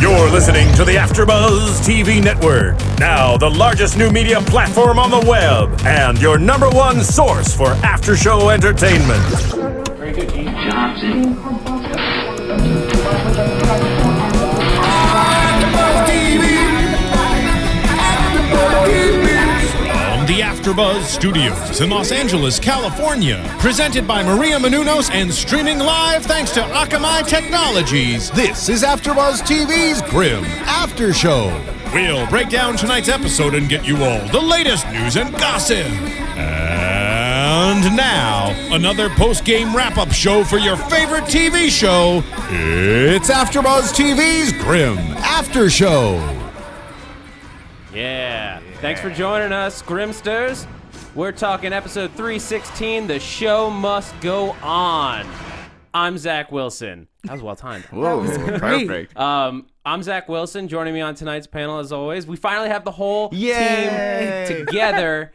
You're listening to the AFTERBUZZ TV Network, now the largest new media platform on the web, and your #1 source for after-show entertainment. Very good, Gene Johnson. The AFTERBUZZ Studios in Los Angeles, California. Presented by Maria Menounos and streaming live thanks to Akamai Technologies. This is AFTERBUZZ TV's Grimm After Show. We'll break down tonight's episode and get you all the latest news and gossip. And now, another post-game wrap-up show for your favorite TV show. It's AFTERBUZZ TV's Grimm After Show. Yeah. Thanks for joining us, Grimsters. We're talking episode 316, The Show Must Go On. I'm Zach Wilson. That was well timed. Whoa, perfect. I'm Zach Wilson. Joining me on tonight's panel, as always, we finally have the whole team together.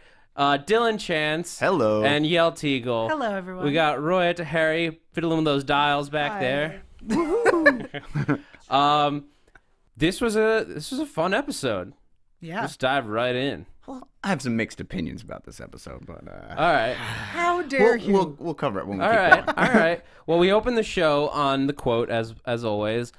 Dillon Chance. Hello. And Yael Tygiel. Hello, everyone. We got Roy to Harry fiddling with those dials back there. This was a fun episode. Yeah. Let's dive right in. Well, I have some mixed opinions about this episode, but All right. How dare you? we'll cover it when we All keep right. going. All right. Well, we open the show on the quote, as always.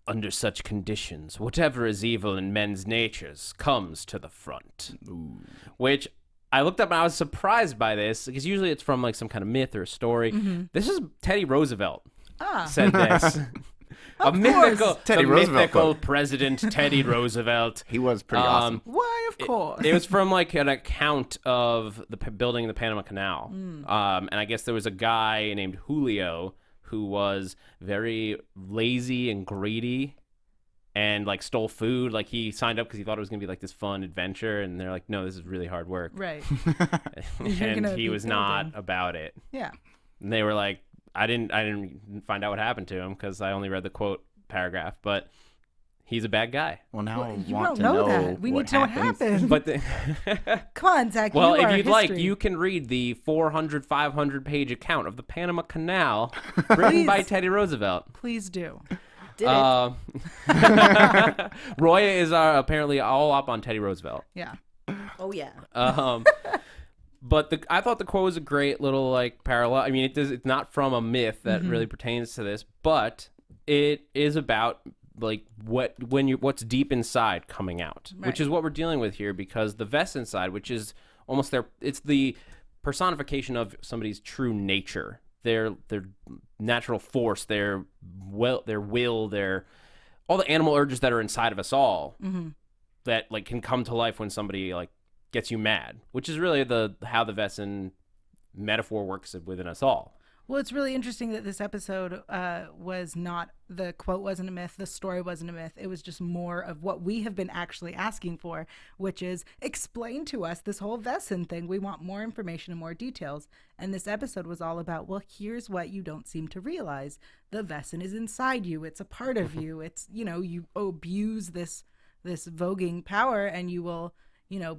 Under such conditions, whatever is evil in men's natures comes to the front. Ooh. Which I looked up and I was surprised by this because usually it's from like some kind of myth or a story. Mm-hmm. This is Teddy Roosevelt said this. Of mythical, Teddy the Roosevelt mythical quote. President Teddy Roosevelt. He was pretty awesome. Why, of course. It was from like an account of the building the Panama Canal. And I guess there was a guy named Julio who was very lazy and greedy and like stole food. Like he signed up because he thought it was going to be like this fun adventure. And they're like, no, this is really hard work. Right. And he was not about it. Yeah. And they were like, I didn't find out what happened to him because I only read the quote paragraph, but he's a bad guy. Well, now I You want don't to know that. We need to know what happened. But Come on, Zach. well, you if are you'd like, history. you can read the 400, 500 page account of the Panama Canal written by Teddy Roosevelt. Please do. Roy is apparently all up on Teddy Roosevelt. Yeah. Oh, yeah. But I thought the quote was a great little like parallel. I mean, it's not from a myth that really pertains to this, but it is about like what's deep inside coming out, which is what we're dealing with here. Because the vest inside, which is almost it's the personification of somebody's true nature, their natural force, their will, all the animal urges that are inside of us all that like can come to life when somebody like gets you mad, which is really how the Vesson metaphor works within us all. Well, it's really interesting that this episode was not, the quote wasn't a myth, the story wasn't a myth. It was just more of what we have been actually asking for, which is explain to us this whole Vesson thing. We want more information and more details. And this episode was all about, well, here's what you don't seem to realize. The Vesson is inside you. It's a part of you. It's, you abuse this voguing power and you will,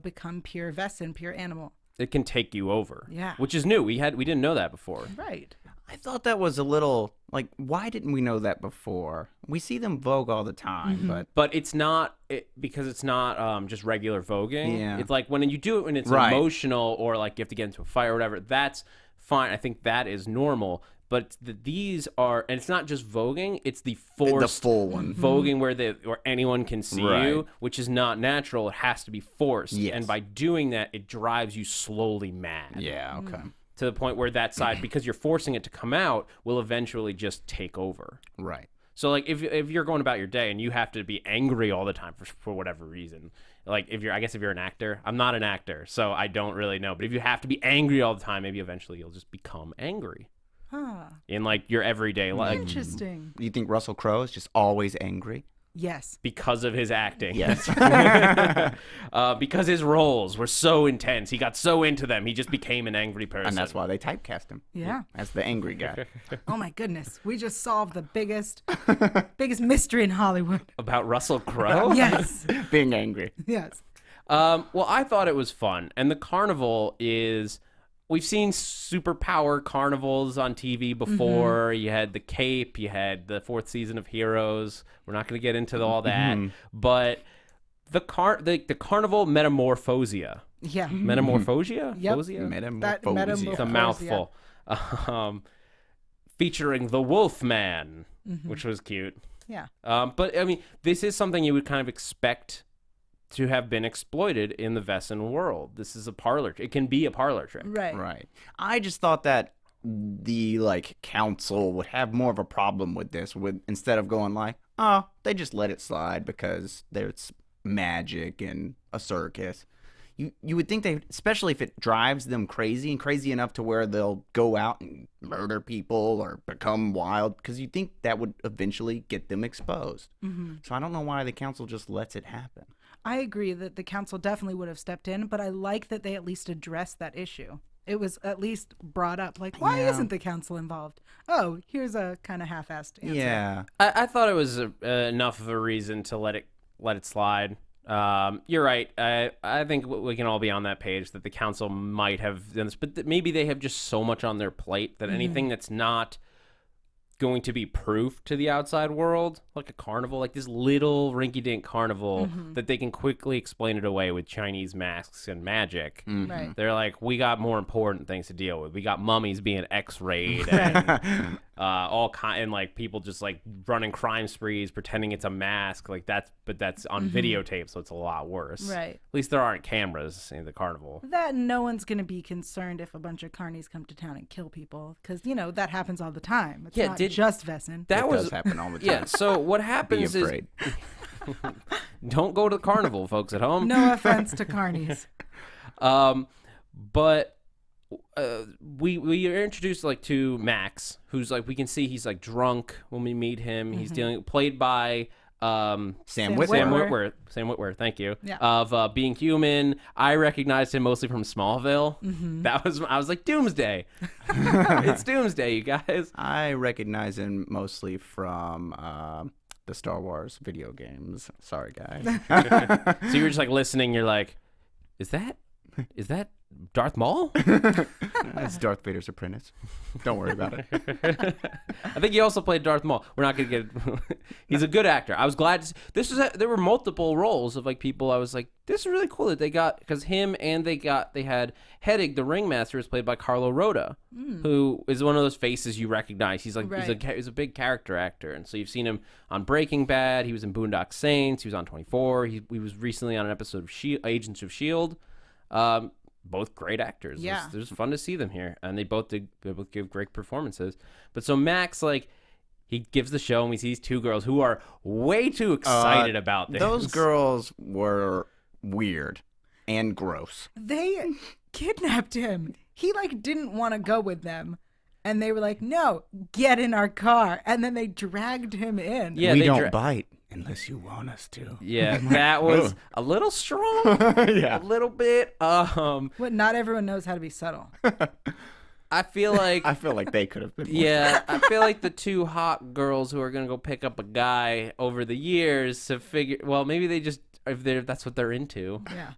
become pure Vesson, pure animal. It can take you over. Yeah. Which is new. We didn't know that before. Right. I thought that was a little, like, why didn't we know that before? We see them vogue all the time, But it's not because it's not just regular voguing. Yeah. It's like when you do it when it's Right. emotional or like you have to get into a fight or whatever, that's fine. I think that is normal. But these are, and it's not just voguing, it's the forced the full one. voguing where anyone can see Right. you, which is not natural. It has to be forced. Yes. And by doing that, it drives you slowly mad. Yeah, okay. To the point where that side, because you're forcing it to come out, will eventually just take over. Right. So like if you're going about your day and you have to be angry all the time for whatever reason, like I guess if you're an actor, I'm not an actor, so I don't really know. But if you have to be angry all the time, maybe eventually you'll just become angry. Huh. In like your everyday life. Interesting. You think Russell Crowe is just always angry? Yes. Because of his acting. Yes. Because his roles were so intense. He got so into them. He just became an angry person. And that's why they typecast him. Yeah. As the angry guy. Oh my goodness. We just solved the biggest mystery in Hollywood. About Russell Crowe? Yes. Being angry. Yes. Well, I thought it was fun. And the carnival is we've seen superpower carnivals on TV before. You had the Cape, you had the 4th season of Heroes. We're not going to get into all that, but the carnival metamorphosia. Yeah. Metamorphosia? Yep. Fosia? That It's a mouthful. Featuring the Wolfman, which was cute. Yeah. But I mean, this is something you would kind of expect to have been exploited in the Vesson world. This is a parlor. It can be a parlor trick. Right. I just thought that the council would have more of a problem with this, instead of going like, oh, they just let it slide because there's magic and a circus. You would think they, especially if it drives them crazy and crazy enough to where they'll go out and murder people or become wild, because you think that would eventually get them exposed. So I don't know why the council just lets it happen. I agree that the council definitely would have stepped in, but I like that they at least addressed that issue. It was at least brought up, like, why isn't the council involved? Oh, here's a kind of half-assed answer. Yeah. I thought it was enough of a reason to let it slide. You're right. I think we can all be on that page that the council might have done this, but maybe they have just so much on their plate that anything that's not going to be proof to the outside world, like a carnival, like this little rinky-dink carnival, that they can quickly explain it away with Chinese masks and magic. Right. They're like, we got more important things to deal with. We got mummies being X-rayed and all kind, and like people just like running crime sprees, pretending it's a mask, like that's on videotape, so it's a lot worse. Right. At least there aren't cameras in the carnival. That no one's going to be concerned if a bunch of carnies come to town and kill people, because, that happens all the time. It's not just Vesson. That It was does happen all the time. Yeah, so what happens Be is afraid. don't go to the carnival, folks at home. No offense to carnies. But we are introduced to Max, who's we can see he's drunk when we meet him. He's played by Sam Sam Witwer. Sam Witwer, thank you. Yeah. Of Being Human. I recognized him mostly from Smallville. I was like, Doomsday. It's Doomsday, you guys. I recognize him mostly from the Star Wars video games. Sorry, guys. So you were just listening. You're like, is that Darth Maul? That's Darth Vader's apprentice. Don't worry about it. I think he also played Darth Maul. We're not gonna get. He's a good actor. I was glad to see, there were multiple roles of people. I was like, this is really cool that they got, because him and they had Heddig, the ringmaster, is played by Carlo Rota, who is one of those faces you recognize. He's he's a big character actor, and so you've seen him on Breaking Bad. He was in Boondock Saints. He was on 24. He was recently on an episode of Agents of S.H.I.E.L.D. Both great actors. Yeah. It was fun to see them here, and they both give great performances. But so Max, he gives the show, and we see these two girls who are way too excited about this. Those girls were weird and gross. They kidnapped him. He didn't want to go with them. And they were like, no, get in our car. And then they dragged him in. Yeah, we they don't bite unless you want us to. Yeah, that was a little strong. Yeah. A little bit. What, not everyone knows how to be subtle. I feel like I feel like they could have been. yeah, I feel like the two hot girls who are gonna go pick up a guy over the years to figure. Well, maybe they just if that's what they're into. Yeah.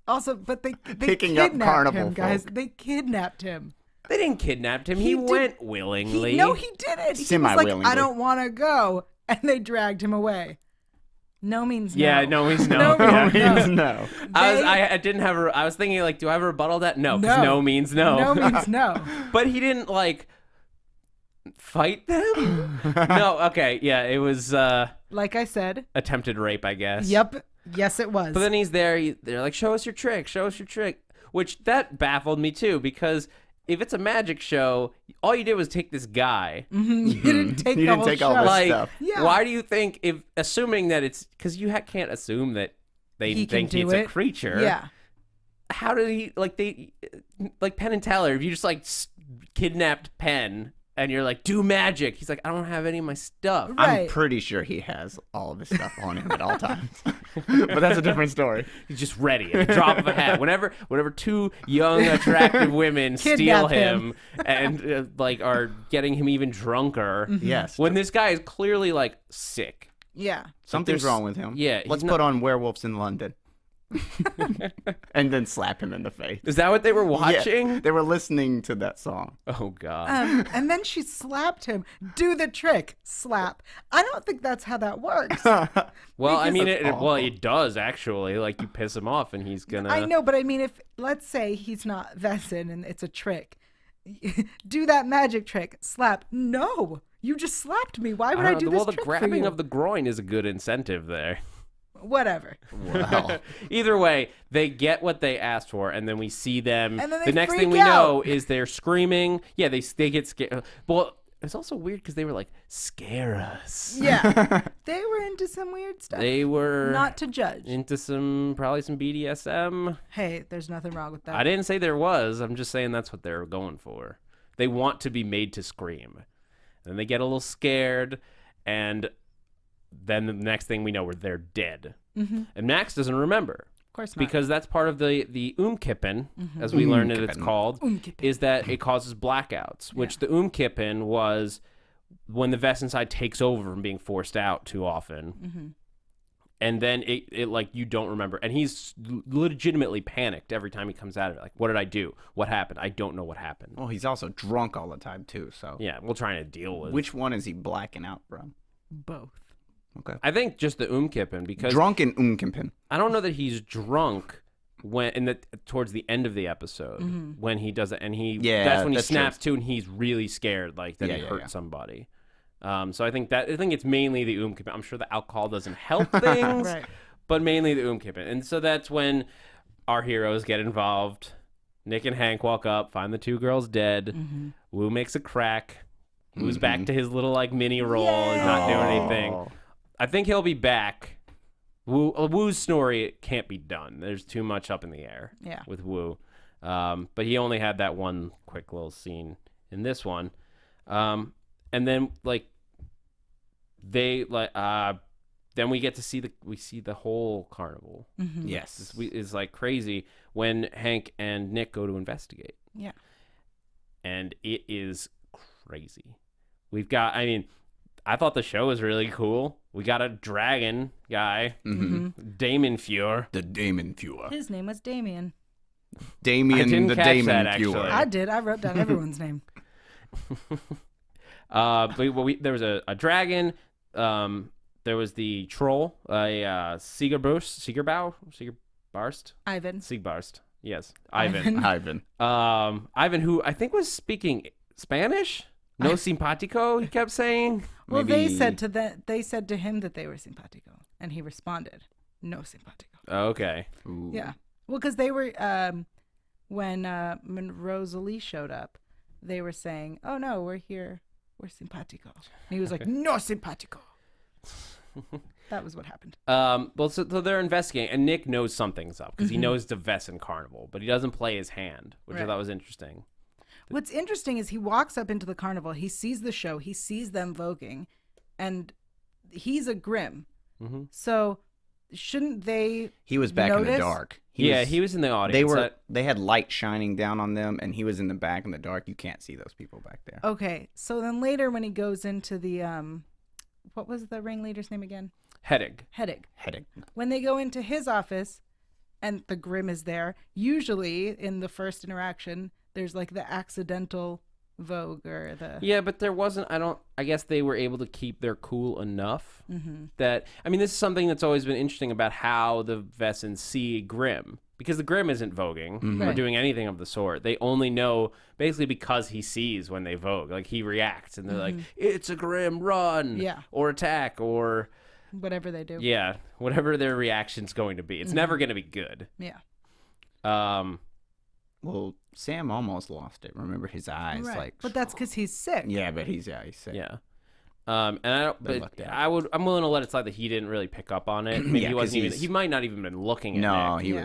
Also, but they Picking up kidnapped carnival him, guys. folk. They kidnapped him. They didn't kidnap him. He He went did- willingly. No, he didn't. He was like, Semi-willingly. I don't want to go. And they dragged him away. No means no. Yeah, no means no. No means Yeah. no. No. I didn't have a. I was thinking do I have a rebuttal to that? No, 'cause no means no. No means no. But he didn't fight them. No, okay, yeah, it was Like I said. attempted rape, I guess. Yep. Yes, it was. But then he's there. They're like, show us your trick. Show us your trick. Which that baffled me too, because if it's a magic show, all you did was take this guy. You didn't take You the didn't whole take all show. this Like, stuff. Yeah. why do you think, assuming that it's, because you can't assume that they He can think do it's a it. creature. Yeah. How did he, Penn and Teller, if you just kidnapped Penn and you're like, do magic. He's like, I don't have any of my stuff. Right. I'm pretty sure he has all of his stuff on him at all times. But that's a different story. He's just ready at the drop of a hat. Whenever two young, attractive women steal Kidnap him and are getting him even drunker. Yes. When this guy is clearly sick. Yeah. Something's there's- wrong with him. yeah, Let's he's put on Werewolves in London. and then slap him in the face. Is that what they were watching? Yeah, they were listening to that song. Oh God. And then she slapped him. Do the trick. Slap. I don't think that's how that works. Well, I mean, That's awful. it does actually. Like you piss him off, and he's gonna. I know, but I mean, if let's say he's not Vesson and it's a trick, do that magic trick. Slap. No, you just slapped me. Why would I, do this Well, the trick for grabbing you? of the groin is a good incentive there. Whatever. Wow. Either way, they get what they asked for, and then we see them. And then they the next thing freak we know out. is they're screaming. Yeah, they get scared. Well, it's also weird because they were like, "Scare us." Yeah. They were into some weird stuff. They were Not to judge. into probably some BDSM. Hey, there's nothing wrong with that. I didn't say there was. I'm just saying that's what they're going for. They want to be made to scream. And they get a little scared, and then the next thing we know, they're dead. Mm-hmm. And Max doesn't remember. Of course not. Because that's part of the Umkippen, as we learned that it's Umkippen. called, is that it causes blackouts, which the Umkippen was when the Vessenside takes over from being forced out too often. Mm-hmm. And then it like you don't remember. And he's legitimately panicked every time he comes out of it. Like, what did I do? What happened? I don't know what happened. Well, he's also drunk all the time too. So Yeah, we're trying to deal with which one is he blacking out from? Both. Okay. I think just the Umkippen, because Drunk and Umkippen. I don't know that he's drunk when towards the end of the episode when he does it, and Yeah, that's when he that's snaps to, and he's really scared, like that he hurt somebody. So I think it's mainly the Umkippen. I'm sure the alcohol doesn't help things, Right. but mainly the Umkippen. And so that's when our heroes get involved. Nick and Hank walk up, find the two girls dead. Woo makes a crack. Woo's back to his little like mini role and not doing anything. I think he'll be back. Woo's story can't be done. There's too much up in the air with Woo. But he only had that one quick little scene in this one. And then like they like then we get to see the whole carnival. Yes. Is like crazy when Hank and Nick go to investigate. Yeah. And it is crazy. I thought the show was really cool. We got a dragon guy, Damon Fuhr. The Damon Fuhr. His name was Damien. Damien I didn't the catch Damon that, actually. Fuhr. I did. I wrote down everyone's name. But there was a dragon. There was the troll, a Siegbarst. Ivan. Siegbarst. Yes, Ivan. Ivan. Who I think was speaking Spanish. No simpatico, he kept saying. Well, Maybe- they said to him that they were simpatico, and he responded, "No simpatico." Okay. Ooh. Yeah. Well, because they were when Monroe and Rosalee showed up, they were saying, "Oh no, we're here, we're simpatico," and he was like, "No simpatico." That was what happened. Well, so they're investigating, and Nick knows something's up because he knows the Vesson Carnival, but he doesn't play his hand, which I Right. thought was interesting. What's interesting is he walks up into the carnival, he sees the show, he sees them voguing, and he's a Grimm. So shouldn't they He was back in the notice? dark. He was in the audience. They had light shining down on them, and he was in the back in the dark. You can't see those people back there. Okay, so then later when he goes into the what was the ringleader's name again? Headache. Headache. When they go into his office and the Grimm is there, usually in the first interaction, there's like the accidental vogue or the Yeah, but there wasn't. I guess they were able to keep their cool enough that. I mean, this is something that's always been interesting about how the Vessons see Grimm, because the Grimm isn't voguing or Right. doing anything of the sort. They only know basically because he sees when they vogue, like he reacts, and they're like, "It's a Grimm, run!" Yeah. or attack, or whatever they do. yeah, whatever their reaction's going to be. It's never going to be good. Yeah. Well, Sam almost lost it. Remember his eyes, Right. like. But that's because he's sick. Yeah, but he's sick. Yeah. And I don't. They But lucked out. I'm willing to let it slide that he didn't really pick up on it. Maybe Yeah, he 'cause wasn't even. he's- He might not even been looking at No, Nick. he Yeah.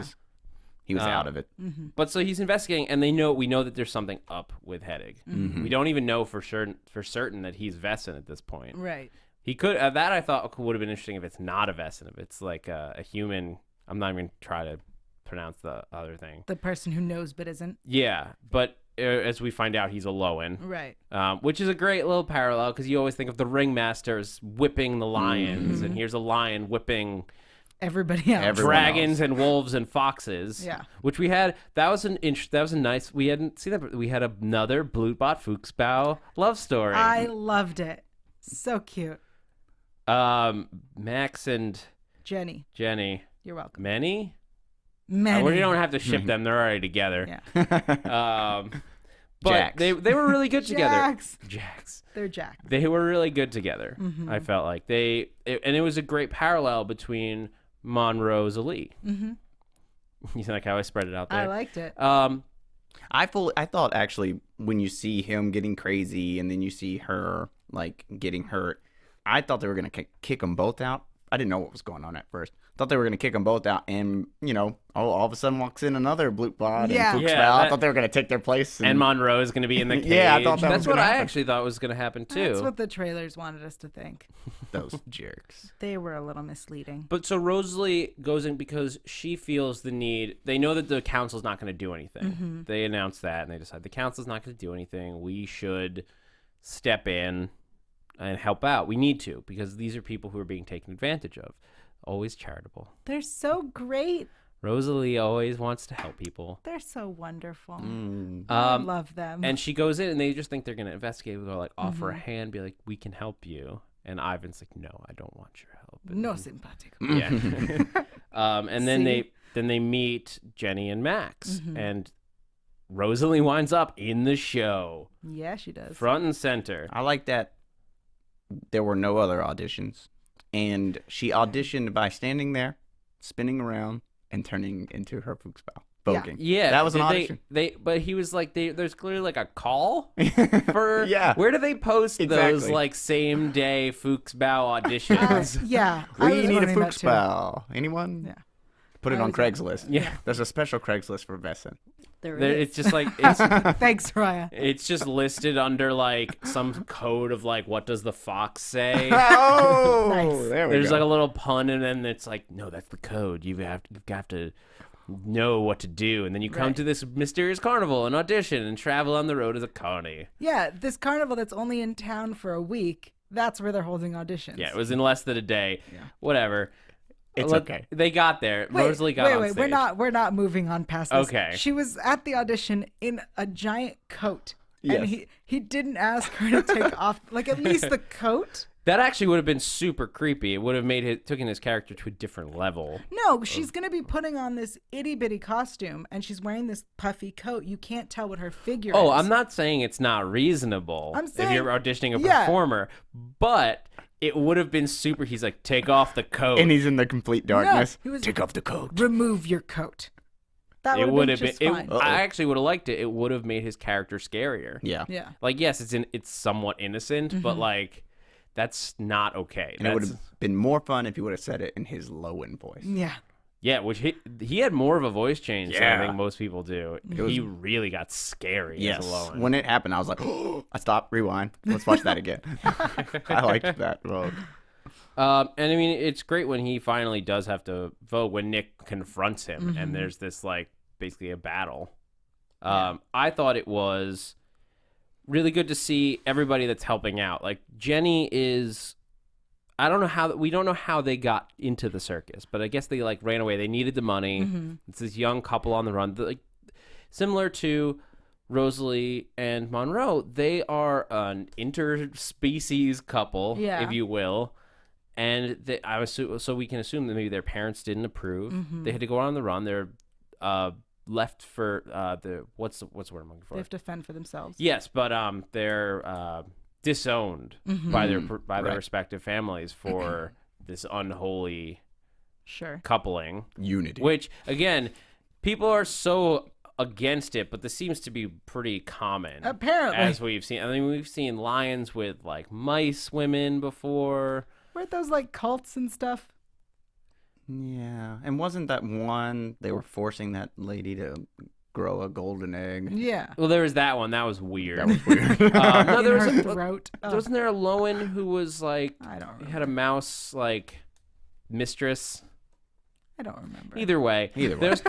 was out of it. But so he's investigating, and we know that there's something up with Headache. We don't even know for certain that he's Vesson at this point. Right. He could that I thought would have been interesting if it's not a Vesson, if it's like a human. I'm not even try to pronounce the other thing. The person who knows but isn't. Yeah, but as we find out, he's a Lowen. Right. Which is a great little parallel because you always think of the ringmasters whipping the lions, and here's a lion whipping everybody else. Everyone dragons else. and wolves and foxes. Yeah. Which we had. That was a nice. We hadn't seen that. But we had another Blutbot Fuchsbau love story. I loved it. So cute. Max and Jenny, Jenny. you're welcome. Many. Many. We don't have to ship them. They're already together. Yeah. But Jax. they were really good together. Jax. They're Jax. They were really good together. Mm-hmm. I felt like and it was a great parallel between Monroe and Rosalee. Mm-hmm. You like how I spread it out there? I liked it. I thought actually when you see him getting crazy and then you see her like getting hurt, I thought they were gonna kick them both out. I didn't know what was going on at first. Thought they were gonna kick them both out, and all of a sudden walks in another Blutbot Yeah. and Fuchsbau. Yeah, I thought they were gonna take their place. And Monroe is going to be in the cage. Yeah, I thought that That's was what gonna I happen. actually thought was going to happen too. That's what the trailers wanted us to think. those jerks. They were a little misleading. But so Rosalie goes in because she feels the need. They know that the council's not going to do anything. Mm-hmm. They announce that, and they decide the council's not going to do anything. We should step in and help out. We need to, because these are people who are being taken advantage of. Always charitable. They're so great. Rosalie always wants to help people. They're so wonderful. Mm. I love them. And she goes in, and they just think they're going to investigate. We go like offer a Mm-hmm. hand, be like, we can help you. And Ivan's like, no, I don't want your help. And no simpatico. Yeah. And then See? they meet Jenny and Max, Mm-hmm. and Rosalie winds up in the show, Yeah, she does. front and center. I like that there were no other auditions, and she auditioned by standing there, spinning around, and turning into her Fuchsbau. Voguing. Yeah, that was an did audition. But he was like, there's clearly like a call for. Yeah. Where do they post those Exactly. like same day Fuchsbau auditions? Yeah. I We was need a wondering that too. Fuchsbau. Anyone? Yeah. Put it I on was- Craigslist. Yeah. There's a special Craigslist for Vesson. There There- it it's is. just like it's Thanks, Raya. it's just listed under like some code of like what does the fox say. Oh, Nice. there we There's go. like a little pun, and then it's like, no, that's the code. You've got to know what to do, and then you come Right. to this mysterious carnival and audition and travel on the road as a carny. Yeah, this carnival that's only in town for a week, that's where they're holding auditions. Yeah, it was in less than a day. Yeah. Whatever. It's okay. They got there. Rosalie got on wait, stage. we're not moving on past this. Okay. She was at the audition in a giant coat. And Yes. he didn't ask her to take off like at least the coat. That actually would have been super creepy. It would have taken his character to a different level. No, she's gonna be putting on this itty bitty costume and she's wearing this puffy coat. You can't tell what her figure Oh, is. I'm not saying it's not reasonable I'm if saying- you're auditioning a yeah. performer, but it would have been super. He's like, take off the coat. And he's in the complete darkness. he was- Take off the coat. Remove your coat. That It would have been just fine. I actually would have liked it. It would have made his character scarier. Yeah. Yeah. Like, yes, it's somewhat innocent, but like, that's not okay. And it would That's- have been more fun if he would have said it in his Lowen voice. Yeah. yeah, which he had more of a voice change than I Yeah. think most people do. He really got scary Yes. as a Lowen. When it happened, I was like, oh, I stopped, rewind. Let's watch that again. I liked that role. And I mean, it's great when he finally does have to vote, when Nick confronts him and there's this like basically a battle. I thought it was really good to see everybody that's helping out. Like Jenny is, we don't know how they got into the circus, but I guess they like ran away. They needed the money. It's this young couple on the run, like similar to Rosalie and Monroe. They are an interspecies couple, Yeah. if you will. And so we can assume that maybe their parents didn't approve. They had to go on the run. They're left for what's the word I'm looking for? They have to fend for themselves. Yes, but they're disowned by their Right. respective families for this unholy Sure. coupling. Unity. Which again, people are so against it, but this seems to be pretty common. Apparently. as we've seen. I mean, we've seen lions with like mice women before. Weren't those like cults and stuff? Yeah. And wasn't that one, they were forcing that lady to grow a golden egg? Yeah. Well, there was that one. That was weird. That was weird. No, In there was her a, throat. Oh, wasn't there a Lowen who was like I don't remember. had a mouse like mistress? I don't remember. Either way, Either way. there's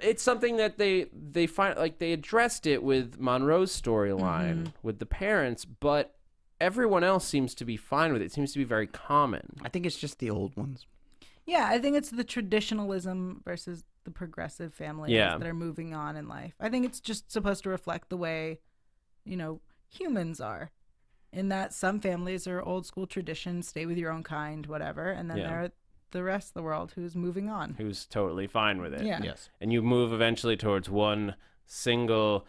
it's something that they find like they addressed it with Monroe's storyline with the parents, but everyone else seems to be fine with it. It seems to be very common. I think it's just the old ones. Yeah, I think it's the traditionalism versus the progressive families that are moving on in life. I think it's just supposed to reflect the way, humans are. In that some families are old school traditions, stay with your own kind, whatever, and then there are the rest of the world who's moving on. Who's totally fine with it. Yeah. Yes. And you move eventually towards one single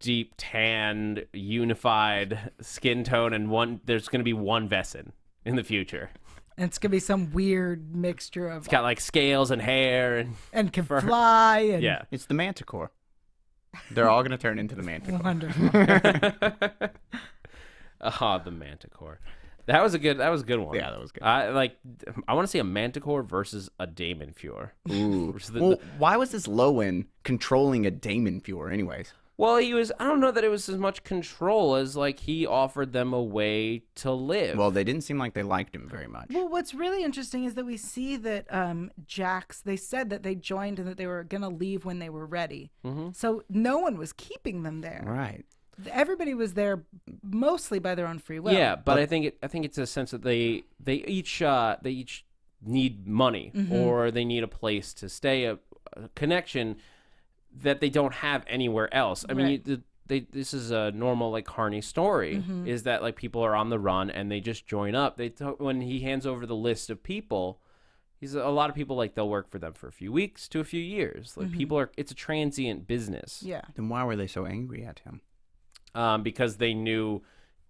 deep tanned unified skin tone, and there's going to be one Vesson in the future. And it's going to be some weird mixture of... It's got like scales and hair and can fly. And yeah. It's the manticore. They're all going to turn into the manticore. Wonderful. The manticore. That was a good one. Yeah, that was good. I want to see a manticore versus a Damon Fuhr. Ooh. Well, why was this Lowen controlling a Damon Fuhr anyways? Well, I don't know that it was as much control as like he offered them a way to live. Well, they didn't seem like they liked him very much. Well, what's really interesting is that we see that Jax, they said that they joined and that they were going to leave when they were ready. Mm-hmm. So no one was keeping them there. Right. Everybody was there mostly by their own free will. Yeah, but I think it's a sense that they each need money, or they need a place to stay, a connection that they don't have anywhere else. I mean, this is a normal like Carney story. Is that like people are on the run and they just join up. When he hands over the list of people, a lot of people like they'll work for them for a few weeks to a few years. Like it's a transient business. Yeah. Then why were they so angry at him? Because they knew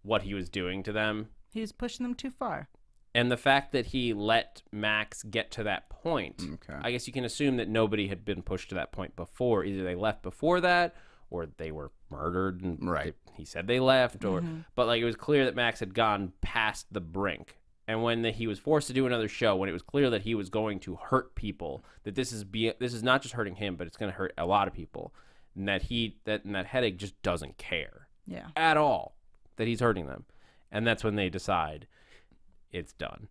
what he was doing to them. He was pushing them too far. And the fact that he let Max get to that point, I guess you can assume that nobody had been pushed to that point before. Either they left before that, or they were murdered, and he said they left, but like it was clear that Max had gone past the brink. And when he was forced to do another show, when it was clear that he was going to hurt people, that this is not just hurting him, but it's going to hurt a lot of people, and that that headache just doesn't care at all that he's hurting them, and that's when they decide it's done.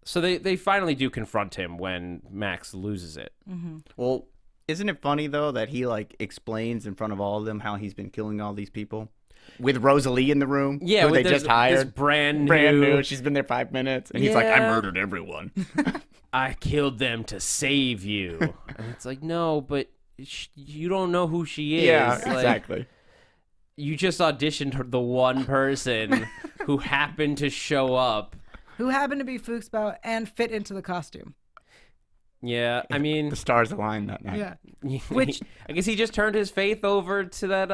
So they finally do confront him when Max loses it. Well, isn't it funny though that he like explains in front of all of them how he's been killing all these people with Rosalee in the room? Yeah, who they just hired. This brand new. She's been there 5 minutes, and he's like, "I murdered everyone. I killed them to save you." And it's like, no, but you don't know who she is. Yeah, Like, exactly. You just auditioned the one person who happened to show up. Who happened to be Fuchsbau and fit into the costume. Yeah, I mean... The stars aligned that night. Yeah. Which I guess he just turned his faith over to that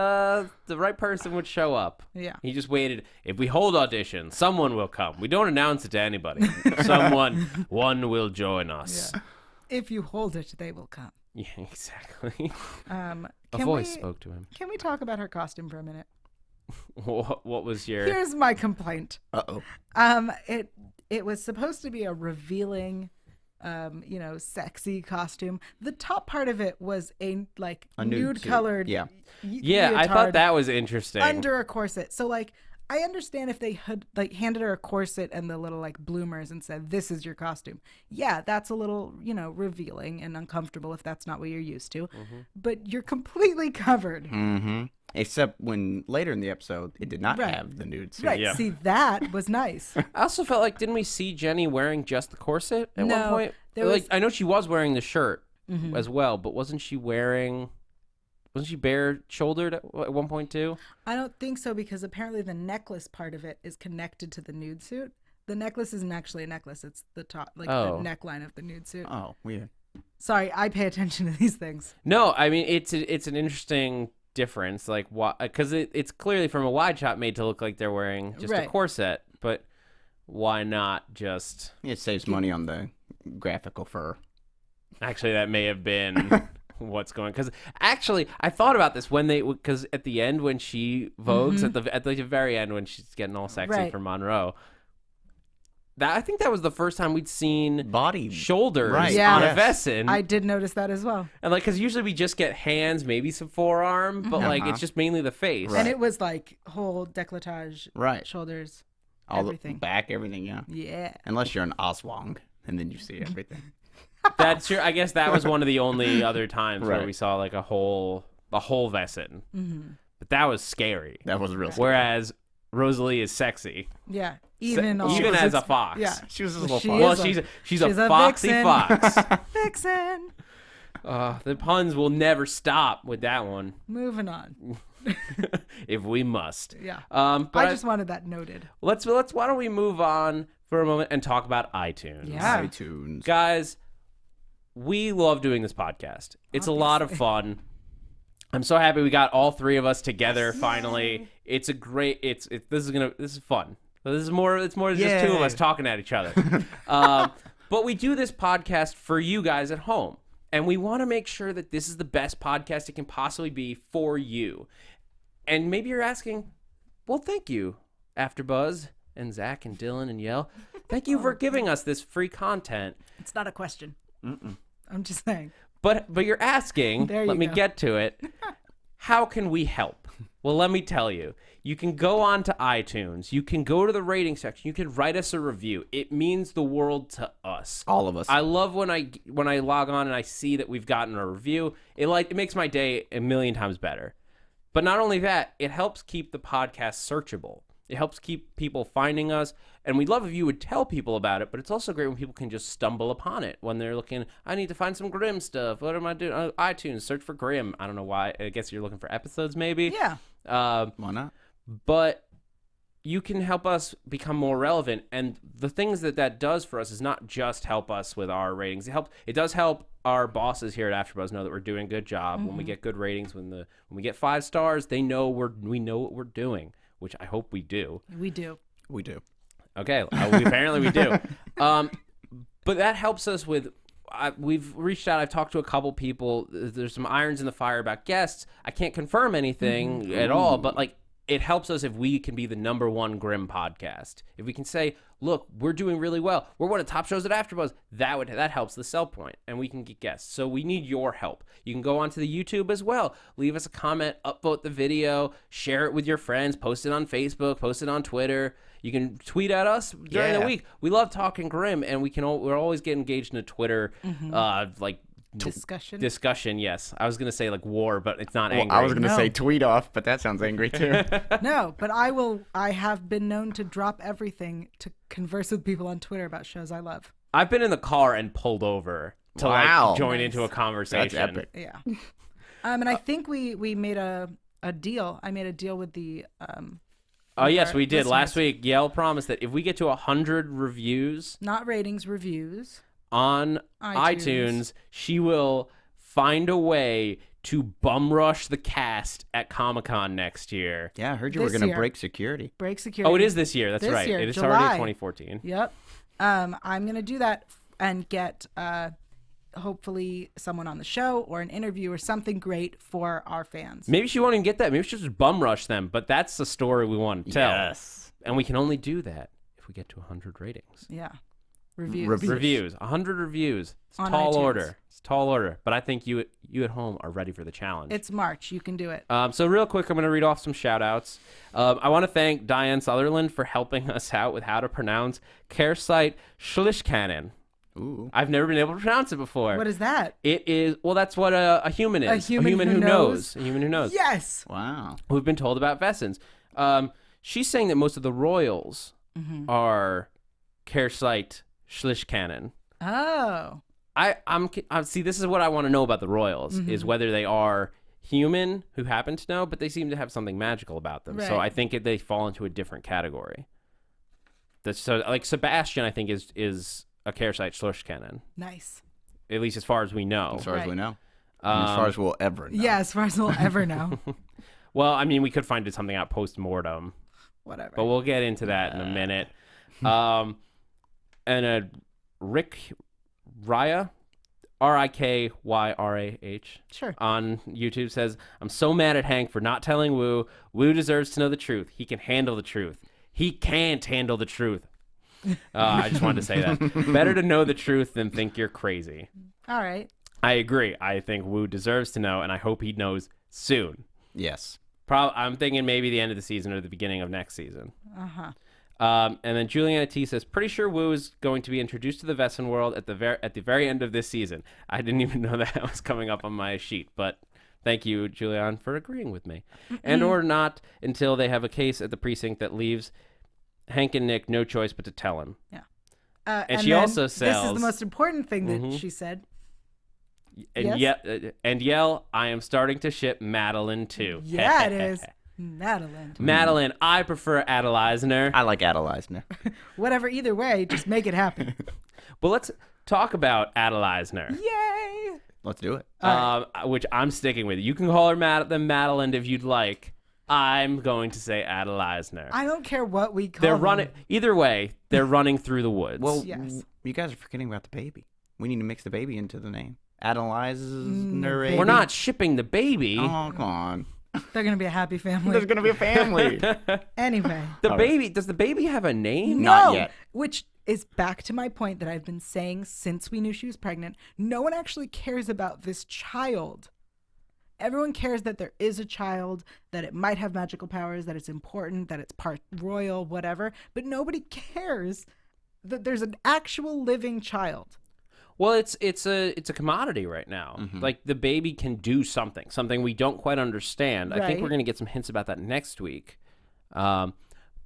the right person would show up. Yeah. He just waited. If we hold audition, someone will come. We don't announce it to anybody. One will join us. Yeah. If you hold it, they will come. Yeah, exactly. A voice spoke to him. Can we talk about her costume for a minute? What was your... Here's my complaint. Uh-oh. It was supposed to be a revealing, sexy costume. The top part of it was a nude colored. Yeah. Yeah, I thought that was interesting. Under a corset. So I understand if they had handed her a corset and the little bloomers and said, "This is your costume." Yeah, that's a little, revealing and uncomfortable if that's not what you're used to. But you're completely covered. Except when later in the episode, it did not have the nude suit. Right. Yeah. See, that was nice. I also felt like, didn't we see Jenny wearing just the corset at one point? There I know she was wearing the shirt as well, but wasn't she bare shouldered at one point too? I don't think so, because apparently the necklace part of it is connected to the nude suit. The necklace isn't actually a necklace. It's the top, the neckline of the nude suit. Oh, weird. Sorry, I pay attention to these things. No, I mean, it's an interesting difference, because it's clearly from a wide shot made to look like they're wearing just a corset, but why not just... It saves money on the graphical fur. Actually, that may have been what's going... Because actually, I thought about this because at the end when she vogues, at the very end when she's getting all sexy for Monroe, I think that was the first time we'd seen body shoulders right. on Yes. a Vesson. I did notice that as well. And because usually we just get hands, maybe some forearm, but it's just mainly the face. And it was whole décolletage, Right. shoulders, All everything. the back, everything, yeah. Yeah. Unless you're an Oswong, and then you see everything. That's true. I guess that was one of the only other times where Right. we saw a whole Vesson. But that was scary. That was real scary. Whereas Rosalee is sexy. Yeah. Even as a fox. Yeah. She was a little She fox. Well, is she's a she's a foxy vixen. fox. Vixen. The puns will never stop with that one, Moving on. if we must. Yeah. But I just wanted that noted. let's. Why don't we move on for a moment and talk about iTunes? Yeah. iTunes. Guys, we love doing this podcast. It's a lot of fun. I'm so happy we got all three of us together finally. It's a great. This is fun. So this is more. It's more than just two of us talking at each other. But we do this podcast for you guys at home. And we want to make sure that this is the best podcast it can possibly be for you. And maybe you're asking, well, thank you, AfterBuzz and Zach and Dillon and Yael. Thank you for giving us this free content. It's not a question. I'm just saying. But you're asking, There you let me go. get to it, how can we help? Well, let me tell you. You can go on to iTunes. You can go to the rating section. You can write us a review. It means the world to us. All of us. I love when I log on and I see that we've gotten a review. It makes my day a million times better. But not only that, it helps keep the podcast searchable. It helps keep people finding us. And we'd love if you would tell people about it, but it's also great when people can just stumble upon it when they're looking, I need to find some Grimm stuff. What am I doing? iTunes, search for Grimm. I don't know why. I guess you're looking for episodes maybe. Yeah. Why not? But you can help us become more relevant. And the things that does for us is not just help us with our ratings. It does help our bosses here at AfterBuzz know that we're doing a good job. When we get good ratings, when we get 5 stars, they know we know what we're doing, which I hope we do. We do. We do. Okay, apparently we do. But that helps us with. We've reached out. I've talked to a couple people. There's some irons in the fire about guests. I can't confirm anything at all, but it helps us if we can be the #1 Grimm podcast. If we can say, look, we're doing really well. We're one of the top shows at AfterBuzz. That helps the sell point, and we can get guests. So we need your help. You can go onto the YouTube as well. Leave us a comment, upvote the video, share it with your friends, post it on Facebook, post it on Twitter. You can tweet at us during the week. We love talking Grimm, and we're always getting engaged in a Twitter discussion. Yes, I was gonna say war, but it's not angry. I was gonna say tweet off, but that sounds angry too. No, but I have been known to drop everything to converse with people on Twitter about shows I love. I've been in the car and pulled over to join into a conversation. That's epic. Yeah. And I think we made a deal. I made a deal with the Oh yes, we did. listeners. Last week, Yael promised that if we get to 100 reviews not ratings, reviews. on iTunes, she will find a way to bum rush the cast at Comic-Con next year. Yeah, I heard you were This gonna year. break security. Break security. Oh, it is this year. That's This right. year, It July. started in 2014. Yep. I'm gonna do that and get hopefully someone on the show or an interview or something great for our fans. Maybe she won't even get that. Maybe she'll just bum rush them. But that's the story we want to tell. Yes. And we can only do that if we get to 100 ratings. Yeah. Reviews. Reviews. 100 reviews. It's On tall iTunes. order. It's tall order. But I think you at home are ready for the challenge. It's March. You can do it. So real quick, I'm going to read off some shout-outs. I want to thank Diane Sutherland for helping us out with how to pronounce Kersite Schlishkanen. Ooh. I've never been able to pronounce it before. What is that? It is, well, that's what a human is. A human who knows. A human who knows. Yes. Wow. We've been told about Vessens. She's saying that most of the royals are Kersite Schlishkanen. Oh. I'm see, this is what I want to know about the royals, is whether they are human who happen to know, but they seem to have something magical about them. So Right. I think they fall into a different category. So like Sebastian, I think is a Kersite Schlishkanen, Nice. at least as far as we know. As far as Right. we know. And as far as we'll ever know. Yeah, as far as we'll ever know. Well, I mean, we could find something out post-mortem, Whatever. but we'll get into that in a minute. And Rick Raya, Rikyyrah, Sure. on YouTube says, I'm so mad at Hank for not telling Woo. Woo deserves to know the truth. He can handle the truth. He can't handle the truth. I just wanted to say that. Better to know the truth than think you're crazy. All right. I agree. I think Woo deserves to know, and I hope he knows soon. Yes. I'm thinking maybe the end of the season or the beginning of next season. Uh-huh. And then Juliana T says, pretty sure Woo is going to be introduced to the Vesson world at the very end of this season. I didn't even know that was coming up on my sheet, but thank you, Julian, for agreeing with me. And or not until they have a case at the precinct that leaves Hank and Nick no choice but to tell him. Yeah. And she then also This is sells- the most important thing that she said. And Yes? and Yael, I am starting to ship Madeline too. Yeah, it is. Adalind. Madeline, I prefer Adalisner. I like Adalind. Whatever, either way, just make it happen. But let's talk about Adalisner. Yay! Let's do it. Which I'm sticking with. You can call her Madeline if you'd like. I'm going to say Adalisner. I don't care what we call They're them. running either way. They're running through the woods. Well, Yes. you guys are forgetting about the baby. We need to mix the baby into the name. Adalind. we're not shipping the baby. Oh, come on. They're going to be a happy family. There's gonna be a family. Anyway. The baby. Does the baby have a name? Not No! yet. Which is back to my point that I've been saying since we knew she was pregnant. No one actually cares about this child. Everyone cares that there is a child, that it might have magical powers, that it's important, that it's part royal, whatever. But nobody cares that there's an actual living child. Well, it's a commodity right now. Like the baby can do something we don't quite understand. I think Right. we're gonna get some hints about that next week.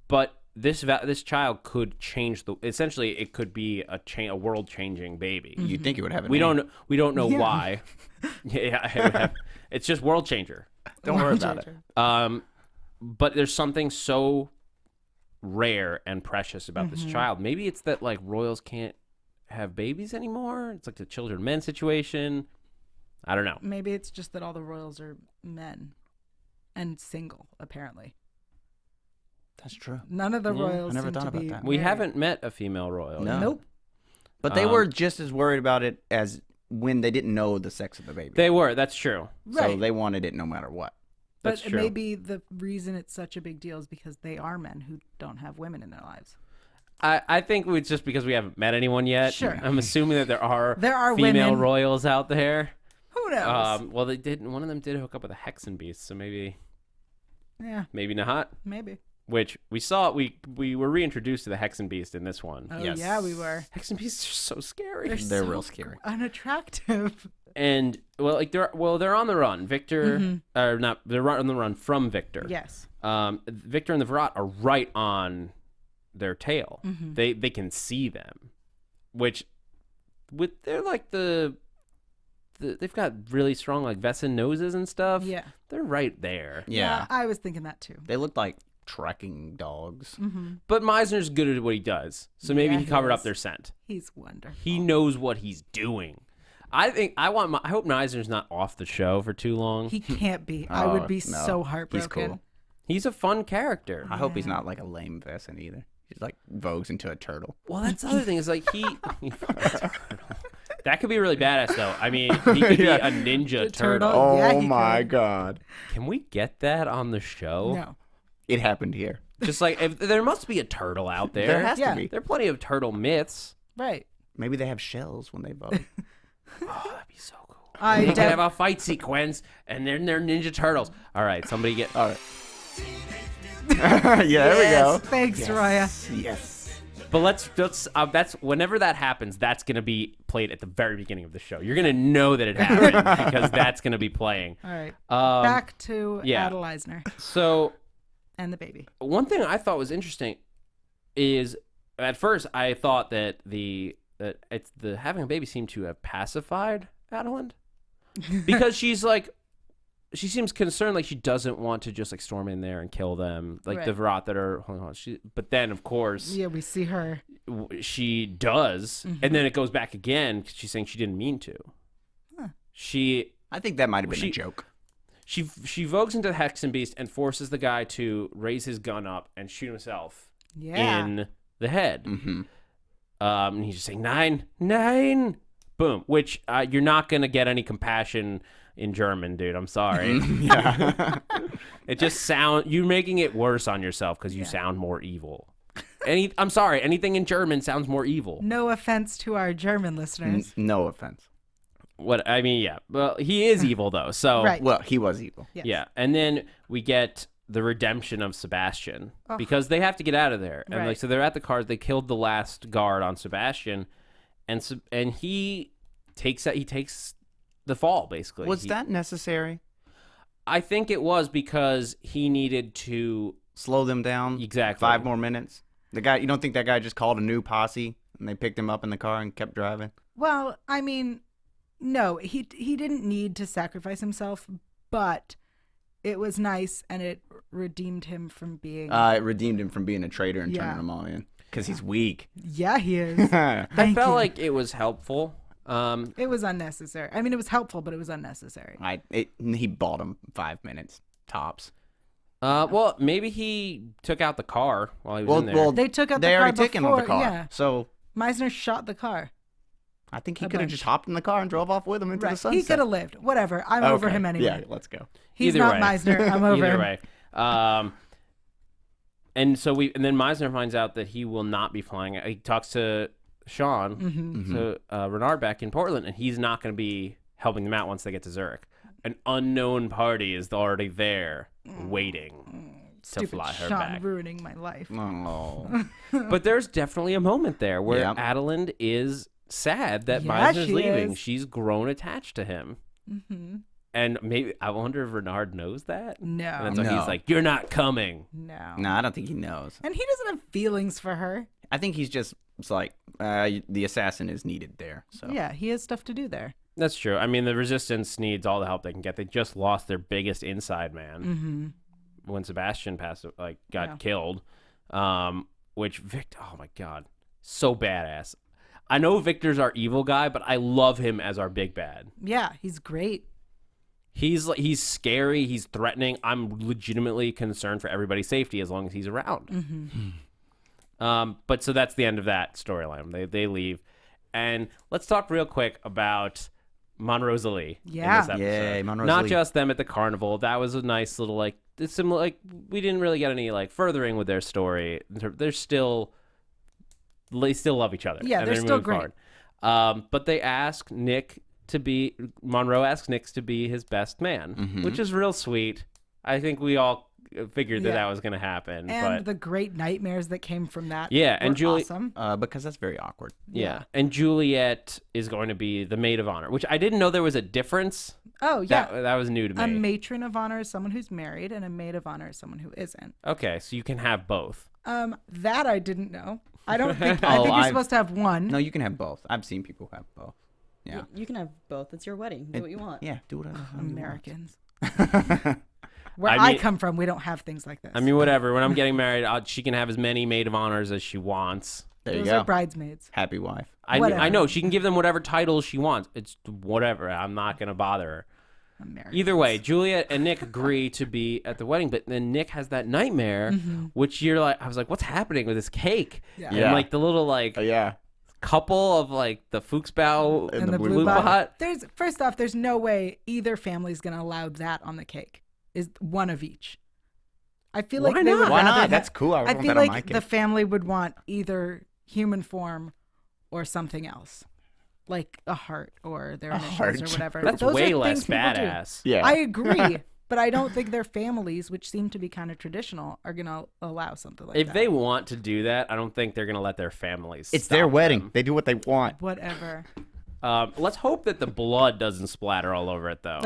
But this child could change the. Essentially, it could be a world changing baby. You'd think it would have a We name. don't know Yeah. why. Yeah, it would have, it's just world changer. Don't worry about it. But there's something so rare and precious about this child. Maybe it's that like royals can't have babies anymore. It's like the children men situation. I don't know. Maybe it's just that all the royals are men and single, apparently. That's true. None of the royals I never seem thought to about be that. We married. haven't met a female royal. No. yet. Nope. But they were just as worried about it as when they didn't know the sex of the baby. They were. That's true. So Right. they wanted it no matter what. That's But true. maybe the reason it's such a big deal is because they are men who don't have women in their lives. I think it's just because we haven't met anyone yet. Sure. I'm assuming that there are female women. royals out there. Who knows? Well, they did. One of them did hook up with a Hexen beast, so maybe Yeah, not. maybe. Which we saw. We were reintroduced to the Hexen beast in this one. Oh, Yes. yeah, we were. Hexen beasts are so scary. They're so real scary. Unattractive. And well, like they're on the run. Victor, or not? They're on the run from Victor. Yes. Victor and the Virat are right on their tail. They can see them, which they're like they've got really strong like Vesson noses and stuff. Yeah. They're right there. Yeah. I was thinking that too. They looked like tracking dogs. But Meisner's good at what he does, so maybe Yeah, he he covered up is. their scent. He's wonderful. He knows what he's doing. I hope Meisner's not off the show for too long. He can't be. I would be no. so heartbroken. He's cool. He's a fun character. I hope he's not like a lame Vesson either. He's like vogues into a turtle. Well, that's the other thing is like that could be really badass though. I mean, he could be a ninja turtle. turtle. Yeah, he could. God. Can we get that on the show? No. It happened here. Just like if there must be a turtle out there. There has Yeah. to be. There are plenty of turtle myths. Right. Maybe they have shells when they vote. Oh, that'd be so cool. I They could def- have a fight sequence, and then they're Ninja Turtles. All right, somebody get. All right. Yeah, there we go. Thanks, Roya. Yes. But let's that's whenever that happens, that's gonna be played at the very beginning of the show. You're gonna know that it happened because that's gonna be playing. All right. Um, Back to yeah. Adalisner So and the baby. one thing I thought was interesting is at first I thought that having a baby seemed to have pacified Adalind because she's like she seems concerned, like she doesn't want to just like storm in there and kill them, like the Right. Virat that are holding on. But then of course Yeah, we see her. she does, and then it goes back again 'cause she's saying she didn't mean to. She I think that might have been She- a joke. She vogues into the Hexen Beast and forces the guy to raise his gun up and shoot himself Yeah. in the head. Mm-hmm. And he's just saying, 9, boom, which you're not going to get any compassion in German, dude. I'm sorry. Yeah. It just you're making it worse on yourself because you sound more evil. I'm sorry, anything in German sounds more evil. No offense to our German listeners. No offense. What I mean, yeah. Well, he is evil though, so Right. Well, he was evil. Yes. yeah. And then we get the redemption of Sebastian because they have to get out of there. And like Right. so they're at the cars. They killed the last guard on Sebastian, and he takes the fall basically. Was that necessary? I think it was because he needed to Slow them down? Exactly. 5 more minutes? The guy, you don't think that guy just called a new posse and they picked him up in the car and kept driving? Well, I mean, no, he didn't need to sacrifice himself, but it was nice and it redeemed him from being. It redeemed him from being a traitor and turning them all in because he's weak. Yeah, he is. I felt like it was helpful. It was unnecessary. I mean, it was helpful, but it was unnecessary. He bought him 5 minutes tops. Well, maybe he took out the car while he was in there. Well, They took out the they car already taken out the before, car. yeah. So Meisner shot the car. I think he A could have bunch. just hopped in the car and drove off with him into the Right. sunset. He could have lived. Whatever. I'm over Okay. him anyway. Yeah, let's go. He's Either not way. Meisner. I'm over Either him. way. And then Meisner finds out that he will not be flying. He talks to Sean, Mm-hmm. to Renard back in Portland, and he's not going to be helping them out once they get to Zurich. An unknown party is already there, waiting to Stupid fly her Sean back. ruining my life. Oh. But there's definitely a moment there where Yep. Adalind is sad that Yeah, Meisner's she leaving. is. She's grown attached to him. Mm-hmm. And maybe, I wonder if Renard knows that. No. And that's why No. he's like, "You're not coming." No. No, I don't think he knows. And he doesn't have feelings for her. I think he's just, it's like, the assassin is needed there. So Yeah, he has stuff to do there. That's true. I mean, the resistance needs all the help they can get. They just lost their biggest inside man Mm-hmm. when Sebastian got Yeah. killed. Which Victor, oh my god, so badass. I know Victor's our evil guy, but I love him as our big bad. Yeah, he's great. He's scary. He's threatening. I'm legitimately concerned for everybody's safety as long as he's around. Mm-hmm. But so that's the end of that storyline. They leave, and let's talk real quick about Monroe and Rosalee. Yeah. In this episode. Yay, Monroe and Not Rosalee. just them at the carnival. That was a nice little it's similar. Like we didn't really get any furthering with their story. They still love each other. Yeah, and they're still moving great. forward. But they ask Monroe asks Nick to be his best man, Mm-hmm. which is real sweet. I think we all figured that Yeah. that was going to happen. And but the great nightmares that came from that. Yeah, and were Julie- awesome. because that's very awkward. yeah. And Juliet is going to be the maid of honor, which I didn't know there was a difference. Oh, yeah. That was new to me. A matron of honor is someone who's married, and a maid of honor is someone who isn't. Okay, so you can have both. That I didn't know. I don't think. Oh, I think you're I've- supposed to have one. No, you can have both. I've seen people have both. Yeah. You can have both. It's your wedding. Do what you want. Yeah, do whatever. Americans. Where I I, mean- come from, we don't have things like this. I mean, whatever. When I'm getting married, she can have as many maid of honors as she wants. There you those go. are bridesmaids. Happy wife. I Whatever. know she can give them whatever titles she wants. It's whatever. I'm not gonna bother her. Americans. Either way, Juliet and Nick agree to be at the wedding, but then Nick has that nightmare, which I was like, what's happening with this cake? Yeah. And Yeah. like the little Yeah. couple of like the Fuchsbau And And the the blue blue bot. bot. First off, there's no way either family's gonna allow that on the cake. Is one of each. I feel like Why they not? would Why rather not? That's cool. I I want feel that on my like cake. the family would want either human form or something else, like a heart or their initials heart. or whatever. That's Those way are less things people do. badass. Yeah. I agree, but I don't think their families, which seem to be kind of traditional, are gonna allow something like If that. they want to do that, I don't think they're gonna let their families. It's stop their wedding. them. They do what they want. Whatever. Let's hope that the blood doesn't splatter all over it, though.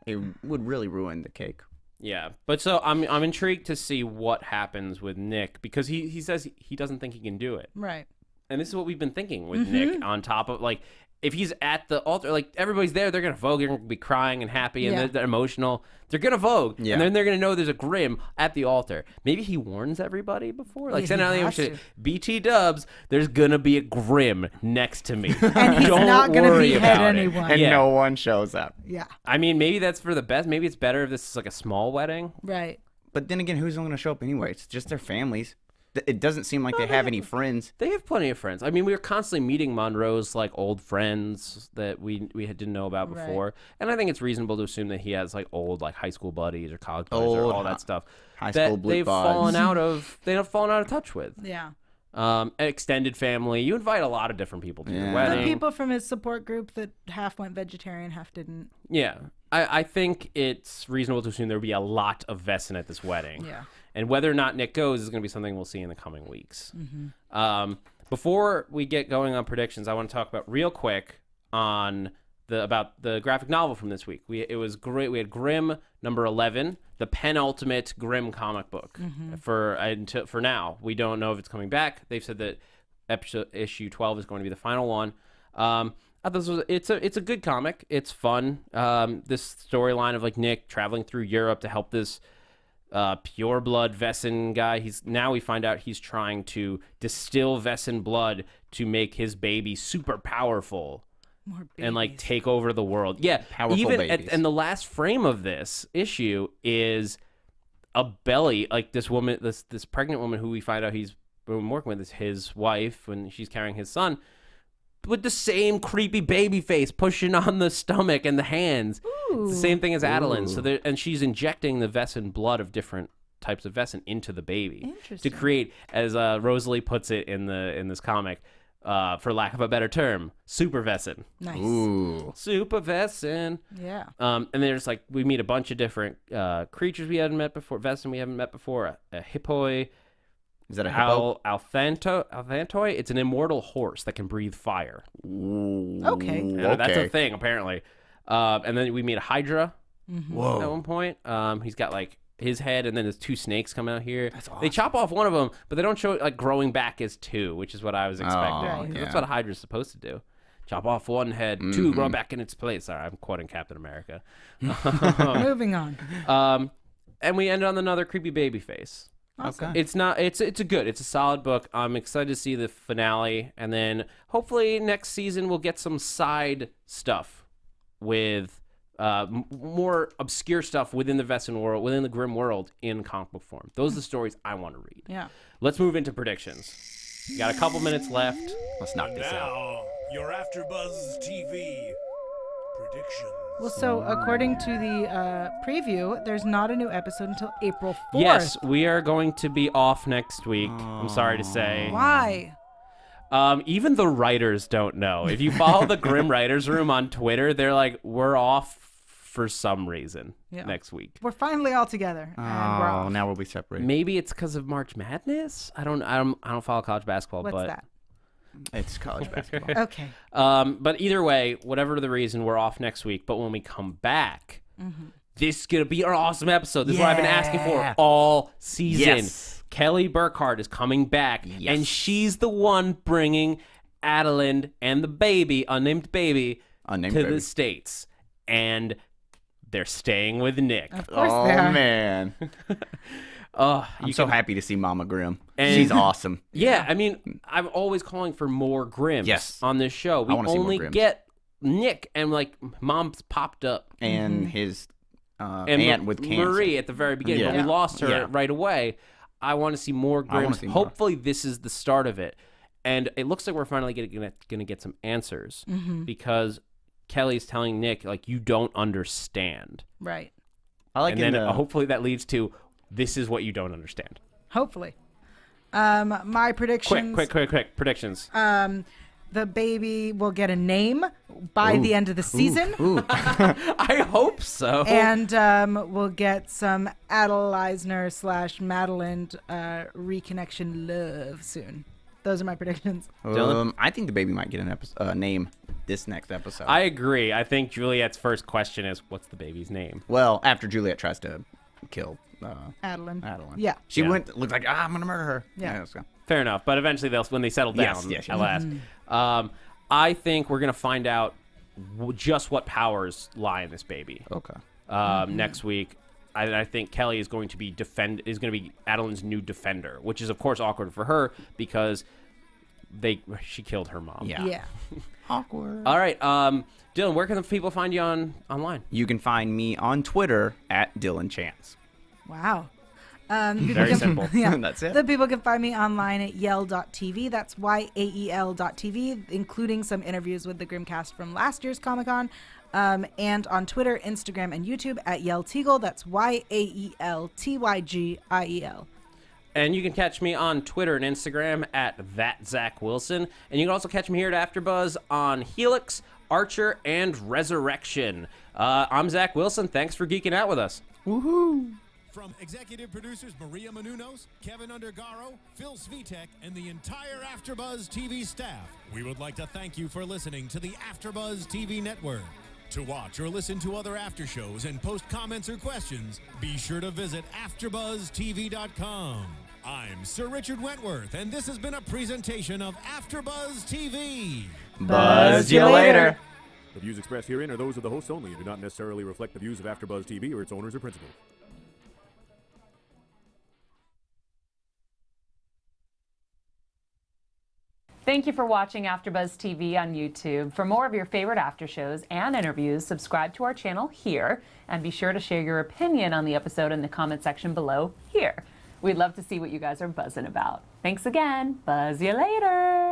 It would really ruin the cake. Yeah, but so I'm intrigued to see what happens with Nick because he says he doesn't think he can do it, Right. and this is what we've been thinking with Nick. On top of like, if he's at the altar, like everybody's there, they're gonna vogue, they're gonna be crying and happy, and Yeah. they're emotional. They're gonna vogue, Yeah. and then they're gonna know there's a Grimm at the altar. Maybe he warns everybody before, like Yeah, send he out the has shit. to. BT Dubs, there's gonna be a Grimm next to me, And he's Don't not gonna worry behead about it. anyone. And Yeah. no one shows up. Yeah. I mean, maybe that's for the best. Maybe it's better if this is like a small wedding. Right. But then again, who's going to show up anyway? It's just their families. It doesn't seem like they have any friends. They have plenty of friends. I mean, we were constantly meeting Monroe's like old friends that we didn't know about Right. before, and I think it's reasonable to assume that he has like old like high school buddies or college buddies or Old all that stuff high that school blue they've buds. fallen out of touch with. Yeah. Extended family. You invite a lot of different people to your Yeah. The wedding. people from his support group that half went vegetarian, half didn't. Yeah, I think it's reasonable to assume there will be a lot of Vesson at this wedding. Yeah. And whether or not Nick goes is going to be something we'll see in the coming weeks. Before we get going on predictions, I want to talk about real quick on about the graphic novel from this week. It was great. We had Grimm number 11, the penultimate Grimm comic book. For now, we don't know if it's coming back. They've said that issue 12 is going to be the final one. It's a good comic. It's fun. This storyline of like Nick traveling through Europe to help this pure blood Vessin guy. We find out he's trying to distill Vessin blood to make his baby super powerful. More and like babies. take over the world. Yeah, Powerful babies. And the last frame of this issue is a belly, like this woman, this pregnant woman who we find out he's been working with is his wife when she's carrying his son, with the same creepy baby face pushing on the stomach and the hands. It's the same thing as Adalind. So and she's injecting the Vessin blood of different types of Vessin into the baby to create, as Rosalee puts it in this comic, for lack of a better term, super Vessin. Nice. Ooh. Super Vessin. Yeah. And there's like, we meet a bunch of different creatures we hadn't met before, Vessin we haven't met before, a hippoi. Is that a hippo? Althantoi. It's an immortal horse that can breathe fire. Ooh, Okay. That's a thing, apparently. And then we meet a hydra Whoa. at one point. He's got like his head, and then there's two snakes come out here. That's awesome. They chop off one of them, but they don't show it like growing back as two, which is what I was expecting. Right. That's Yeah. what a hydra's supposed to do. Chop off one head, two grow back in its place. Sorry, I'm quoting Captain America. Moving on. And we end on another creepy baby face. Okay. It's a solid book. I'm excited to see the finale, and then hopefully next season we'll get some side stuff with more obscure stuff within the Vessin world, within the Grimm world, in comic book form. Those are the stories I want to read. Yeah. Let's move into predictions. We got a couple minutes left. Let's knock this out. Now, your AfterBuzz TV predictions. Well, so according to the preview, there's not a new episode until April 4th. Yes, we are going to be off next week. I'm sorry to say. Why? Even the writers don't know. If you follow the Grimm Writers Room on Twitter, they're like, we're off for some reason next week. We're finally all together. And we're Oh, off. now we'll be separated. Maybe it's because of March Madness. I don't follow college basketball. What's but that? It's college basketball. Okay. But either way, whatever the reason, we're off next week. But when we come back, this is gonna be an awesome episode. This is what I've been asking for all season. Yes. Kelly Burkhart is coming back, and she's the one bringing Adalind and the baby, unnamed baby, to the States. And they're staying with Nick. Of course Oh, they are. man. I'm so happy to see Mama Grimm. And- She's awesome. Yeah, I mean, I'm always calling for more Grimms Yes. on this show. We wanna see more only Grimms. get Nick, and like Mom's popped up. And his And aunt with cancer. Marie at the very beginning, but we Yeah. lost her Yeah. right away. I want to see more I wanna Grimms. see more. Hopefully, this is the start of it. And it looks like we're finally going to get some answers because Kelly's telling Nick, like, you don't understand. Right. I like And in then the, hopefully that leads to, this is what you don't understand. Hopefully. My predictions. Quick. Predictions. The baby will get a name by the end of the season. I hope so. And we'll get some Adalisner/Madeline reconnection love soon. Those are my predictions. I think the baby might get an name this next episode. I agree. I think Juliet's first question is, what's the baby's name? Well, after Juliet tries to kill Adalind. Yeah. She Yeah. looked like, I'm going to murder her. Yeah. Let's go. Fair enough. But eventually, when they settle down, Yes. at last. I think we're going to find out just what powers lie in this baby. Okay. Next week. I think Kelly is going to be Adalind's new defender, which is of course awkward for her because she killed her mom. Yeah. Awkward. All right, Dillon, where can the people find you online? You can find me on Twitter at Dillon Chance. Wow. Very simple. Yeah. That's it. The people can find me online at yael.tv. That's YAEL.tv, including some interviews with the Grimmcast from last year's Comic-Con. And on Twitter, Instagram, and YouTube at Yael Tygiel. That's YAELTYGIEL. And you can catch me on Twitter and Instagram at @ZachWilson. And you can also catch me here at AfterBuzz on Helix, Archer, and Resurrection. I'm Zach Wilson. Thanks for geeking out with us. Woohoo. From executive producers Maria Menounos, Kevin Undergaro, Phil Svitek, and the entire AfterBuzz TV staff, we would like to thank you for listening to the AfterBuzz TV Network. To watch or listen to other after shows and post comments or questions, be sure to visit AfterBuzzTV.com. I'm Sir Richard Wentworth, and this has been a presentation of AfterBuzz TV. Buzz you later. The views expressed herein are those of the hosts only and do not necessarily reflect the views of AfterBuzz TV or its owners or principals. Thank you for watching AfterBuzz TV on YouTube. For more of your favorite after shows and interviews, subscribe to our channel here, and be sure to share your opinion on the episode in the comment section below here. We'd love to see what you guys are buzzing about. Thanks again. Buzz you later.